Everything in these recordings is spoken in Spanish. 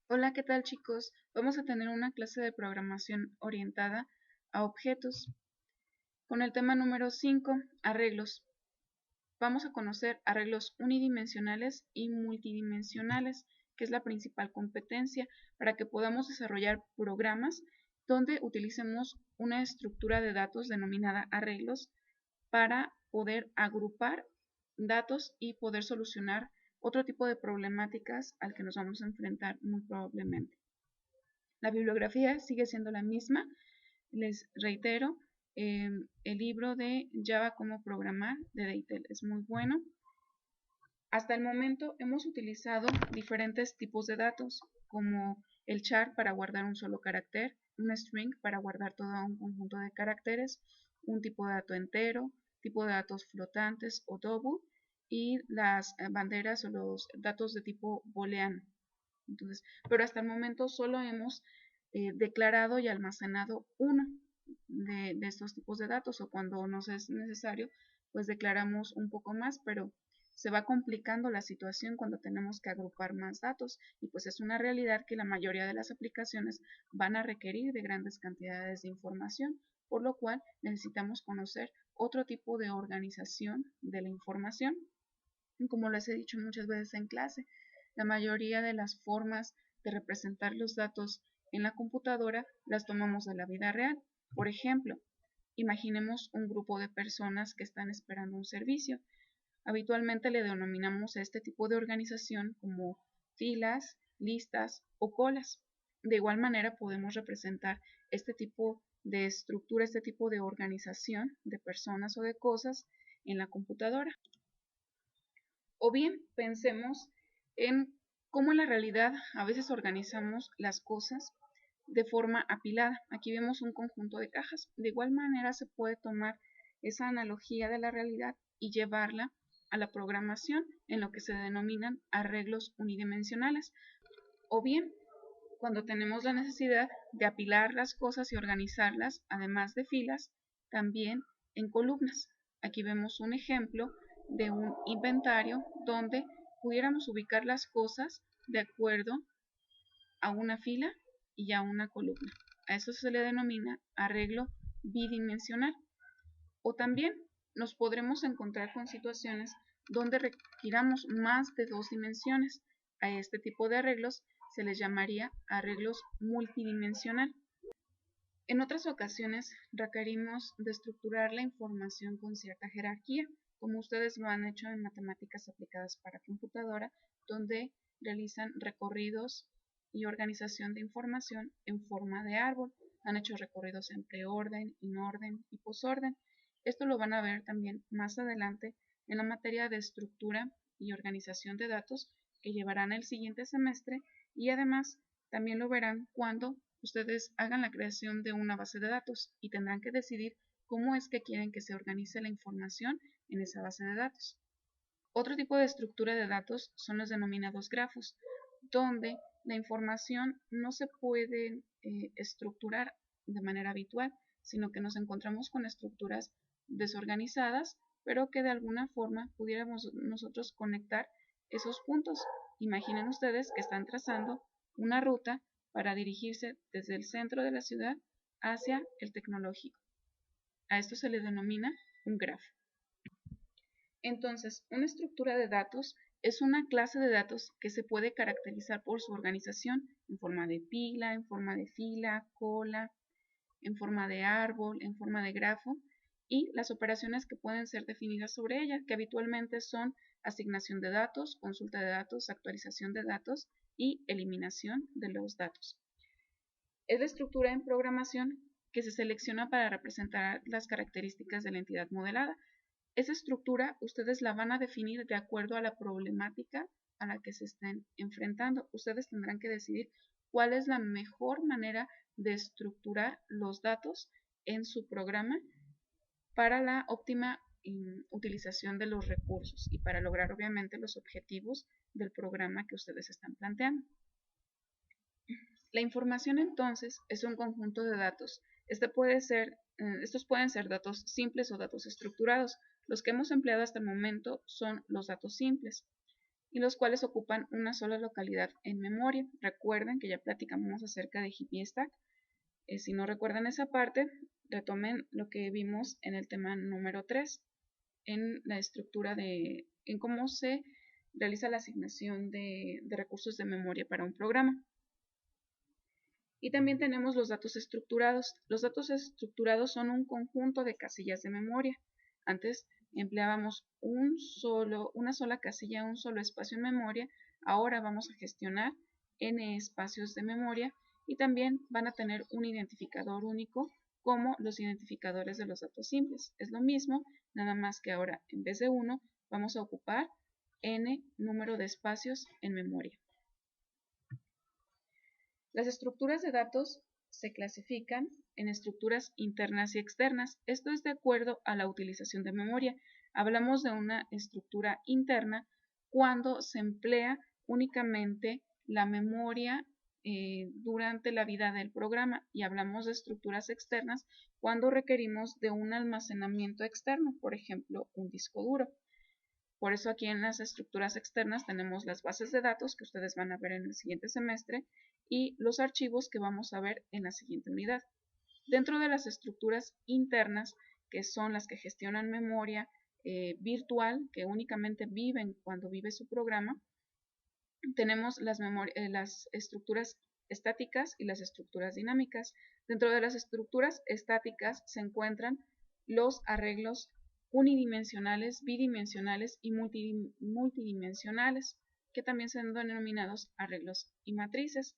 Hola, ¿qué tal chicos? Vamos a tener una clase de programación orientada a objetos. Con el tema número 5, arreglos. Vamos a conocer arreglos unidimensionales y multidimensionales, que es la principal competencia para que podamos desarrollar programas donde utilicemos una estructura de datos denominada arreglos para poder agrupar datos y poder solucionar otro tipo de problemáticas al que nos vamos a enfrentar muy probablemente. La bibliografía sigue siendo la misma. Les reitero, el libro de Java Cómo Programar de Deitel es muy bueno. Hasta el momento hemos utilizado diferentes tipos de datos, como el char para guardar un solo carácter, un string para guardar todo un conjunto de caracteres, un tipo de dato entero, tipo de datos flotantes o double, y las banderas o los datos de tipo booleano. Entonces, pero hasta el momento solo hemos declarado y almacenado uno de estos tipos de datos, o cuando nos es necesario, pues declaramos un poco más, pero se va complicando la situación cuando tenemos que agrupar más datos, y pues es una realidad que la mayoría de las aplicaciones van a requerir de grandes cantidades de información, por lo cual necesitamos conocer otro tipo de organización de la información. Como les he dicho muchas veces en clase, la mayoría de las formas de representar los datos en la computadora las tomamos de la vida real. Por ejemplo, imaginemos un grupo de personas que están esperando un servicio. Habitualmente le denominamos a este tipo de organización como filas, listas o colas. De igual manera podemos representar este tipo de estructura, este tipo de organización de personas o de cosas en la computadora. O bien pensemos en cómo en la realidad a veces organizamos las cosas de forma apilada. Aquí vemos un conjunto de cajas. De igual manera se puede tomar esa analogía de la realidad y llevarla a la programación en lo que se denominan arreglos unidimensionales. O bien, cuando tenemos la necesidad de apilar las cosas y organizarlas, además de filas, también en columnas. Aquí vemos un ejemplo de un inventario donde pudiéramos ubicar las cosas de acuerdo a una fila y a una columna. A eso se le denomina arreglo bidimensional. O también nos podremos encontrar con situaciones donde requiramos más de dos dimensiones. A este tipo de arreglos se les llamaría arreglos multidimensional. En otras ocasiones requerimos de estructurar la información con cierta jerarquía, como ustedes lo han hecho en matemáticas aplicadas para computadora, donde realizan recorridos y organización de información en forma de árbol. Han hecho recorridos en preorden, inorden y posorden. Esto lo van a ver también más adelante en la materia de estructura y organización de datos que llevarán el siguiente semestre, y además también lo verán cuando ustedes hagan la creación de una base de datos y tendrán que decidir cómo es que quieren que se organice la información en esa base de datos. Otro tipo de estructura de datos son los denominados grafos, donde la información no se puede estructurar de manera habitual, sino que nos encontramos con estructuras desorganizadas, pero que de alguna forma pudiéramos nosotros conectar esos puntos. Imaginen ustedes que están trazando una ruta para dirigirse desde el centro de la ciudad hacia el tecnológico. A esto se le denomina un grafo. Entonces, una estructura de datos es una clase de datos que se puede caracterizar por su organización en forma de pila, en forma de fila, cola, en forma de árbol, en forma de grafo, y las operaciones que pueden ser definidas sobre ella, que habitualmente son asignación de datos, consulta de datos, actualización de datos y eliminación de los datos. Es la estructura en programación que se selecciona para representar las características de la entidad modelada. Esa estructura ustedes la van a definir de acuerdo a la problemática a la que se estén enfrentando. Ustedes tendrán que decidir cuál es la mejor manera de estructurar los datos en su programa para la óptima utilización de los recursos y para lograr obviamente los objetivos del programa que ustedes están planteando. La información entonces es un conjunto de datos. Estos pueden ser datos simples o datos estructurados. Los que hemos empleado hasta el momento son los datos simples. y los cuales ocupan una sola localidad en memoria. Recuerden que ya platicamos acerca de heap y stack. Si no recuerdan esa parte, retomen lo que vimos en el tema número 3, en la estructura en cómo se realiza la asignación de recursos de memoria para un programa. Y también tenemos los datos estructurados. Los datos estructurados son un conjunto de casillas de memoria. Antes empleábamos una sola casilla, un solo espacio en memoria. Ahora vamos a gestionar n espacios de memoria y también van a tener un identificador único como los identificadores de los datos simples. Es lo mismo, nada más que ahora en vez de 1 vamos a ocupar n número de espacios en memoria. Las estructuras de datos se clasifican en estructuras internas y externas. Esto es de acuerdo a la utilización de memoria. Hablamos de una estructura interna cuando se emplea únicamente la memoria durante la vida del programa, y hablamos de estructuras externas cuando requerimos de un almacenamiento externo, por ejemplo, un disco duro. Por eso aquí en las estructuras externas tenemos las bases de datos que ustedes van a ver en el siguiente semestre y los archivos que vamos a ver en la siguiente unidad. Dentro de las estructuras internas, que son las que gestionan memoria virtual, que únicamente viven cuando vive su programa, tenemos las estructuras estáticas y las estructuras dinámicas. Dentro de las estructuras estáticas se encuentran los arreglos unidimensionales, bidimensionales y multidimensionales, que también son denominados arreglos y matrices.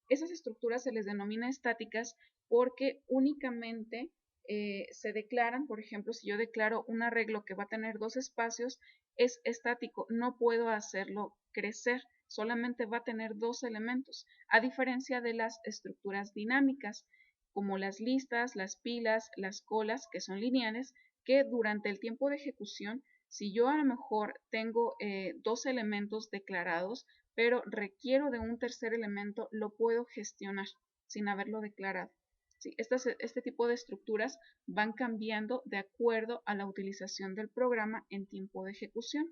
Esas estructuras se les denomina estáticas porque únicamente se declaran. Por ejemplo, si yo declaro un arreglo que va a tener 2 espacios, es estático, no puedo hacerlo crecer, solamente va a tener 2 elementos, a diferencia de las estructuras dinámicas, como las listas, las pilas, las colas, que son lineales, que durante el tiempo de ejecución, si yo a lo mejor tengo 2 elementos declarados, pero requiero de un tercer elemento, lo puedo gestionar sin haberlo declarado. ¿Sí? Este tipo de estructuras van cambiando de acuerdo a la utilización del programa en tiempo de ejecución.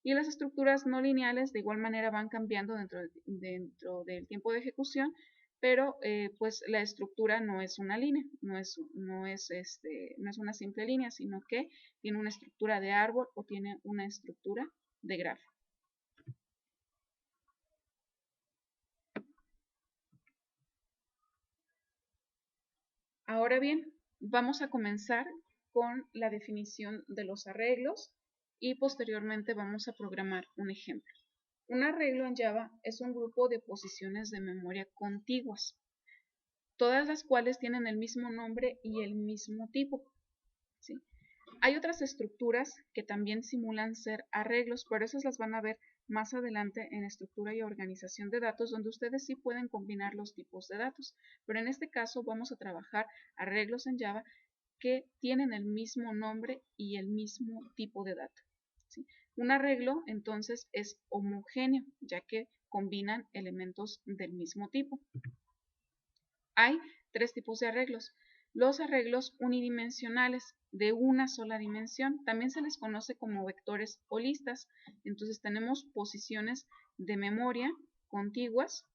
Y las estructuras no lineales de igual manera van cambiando dentro del tiempo de ejecución, pero pues la estructura no es una línea, no es una simple línea, sino que tiene una estructura de árbol o tiene una estructura de grafo. Ahora bien, vamos a comenzar con la definición de los arreglos y posteriormente vamos a programar un ejemplo. Un arreglo en Java es un grupo de posiciones de memoria contiguas, todas las cuales tienen el mismo nombre y el mismo tipo. ¿Sí? Hay otras estructuras que también simulan ser arreglos, pero esas las van a ver más adelante en estructura y organización de datos, donde ustedes sí pueden combinar los tipos de datos. Pero en este caso vamos a trabajar arreglos en Java que tienen el mismo nombre y el mismo tipo de dato. ¿Sí? Un arreglo entonces es homogéneo, ya que combinan elementos del mismo tipo. Hay 3 tipos de arreglos. Los arreglos unidimensionales de una sola dimensión, también se les conoce como vectores o listas. Entonces tenemos posiciones de memoria contiguas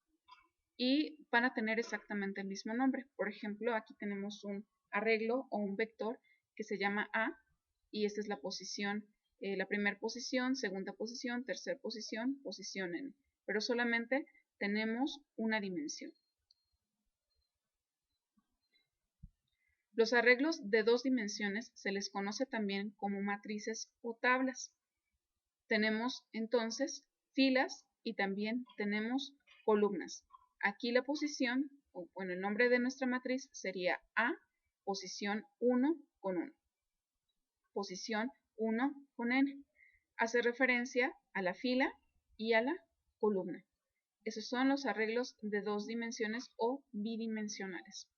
y van a tener exactamente el mismo nombre. Por ejemplo, aquí tenemos un arreglo o un vector que se llama A, y esta es la posición, la primera posición, segunda posición, tercera posición, posición N, pero solamente tenemos una dimensión. Los arreglos de 2 dimensiones se les conoce también como matrices o tablas. Tenemos entonces filas y también tenemos columnas. Aquí la posición, o bueno, el nombre de nuestra matriz sería A, posición 1 con 1, posición 1 con N. Hace referencia a la fila y a la columna. Esos son los arreglos de 2 dimensiones o bidimensionales.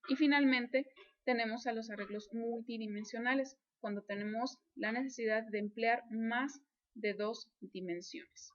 Y finalmente tenemos a los arreglos multidimensionales, cuando tenemos la necesidad de emplear más de 2 dimensiones.